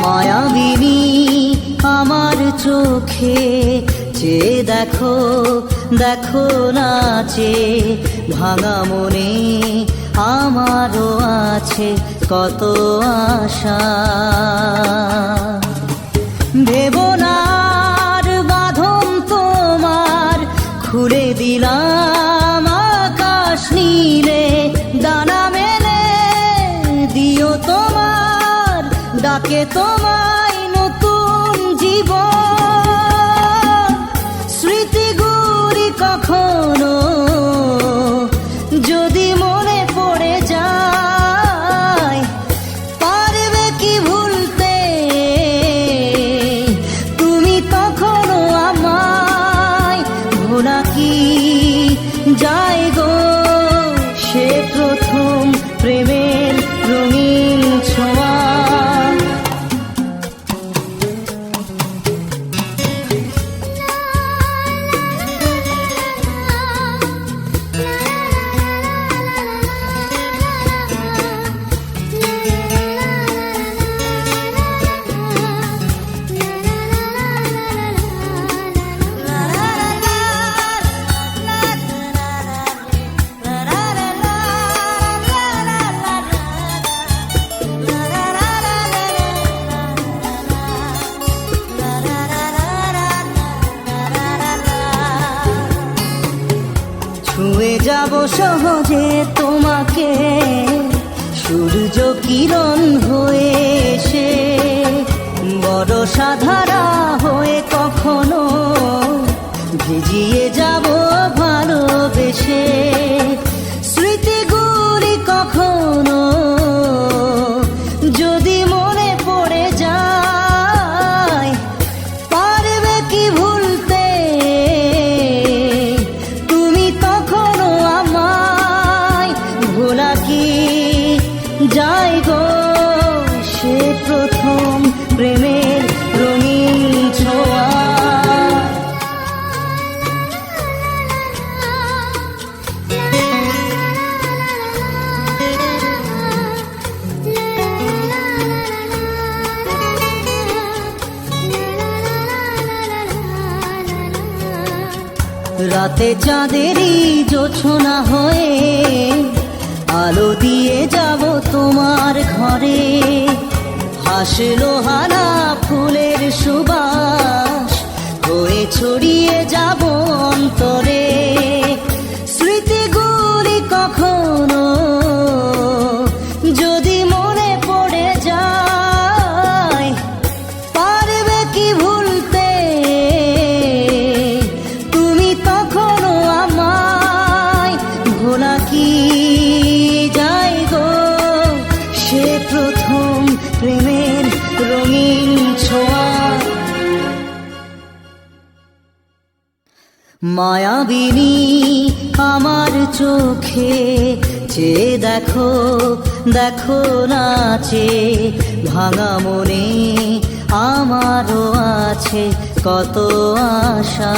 মায়াবিনী আমার চোখে চেয়ে দেখো দেখো নাচে ভাঙা মনে আমারও আছে কত আশা। ভেবনার বাঁধন তোমার খুলে দিলাম আকাশ নীলে, ডানা মেলে দিও তোমার ডাকে তোমায় নতুন জীবন। স্মৃতিগুলি কখনো যদি মনে পড়ে যায়, পারবে কি ভুলতে তুমি তখনো আমায়? ভোলা কি যায় গো সে প্রথম প্রেমের রঙিন ছোঁয়া। ছুঁয়ে যাব সহজে তোমাকে সূর্য কিরণ হয়ে এসে, বড় সাধারা হয়ে কখনো ভিজিয়ে যাব ভালোবেসে। স্মৃতিগুলি কখনো যদি মনে পড়ে যায়, পারবে কি ভুলতে তুমি তখনো আমায়? ভোলা কি যায় গো সে প্রথম প্রেমের রঙিন ছোঁয়া। রাতে চাঁদেরই জোছনা হয়ে আলো দিয়ে যাব তোমার ঘরে, হাসলো হানা ফুলের সুবাস হয়ে ছড়িয়ে যাব অন্তরে। স্মৃতিগুলি কখনো যদি মনে পড়ে যায়, পারবে কি ভুলতে তুমি তখনো আমায়? ভোলা কি যায় গো সে প্রথম প্রেমের রঙিন ছোঁয়া। মায়াবিনী আমার চোখে চেয়ে দেখো দেখো নাচে ভাঙা মনে আমারও আছে কত আশা।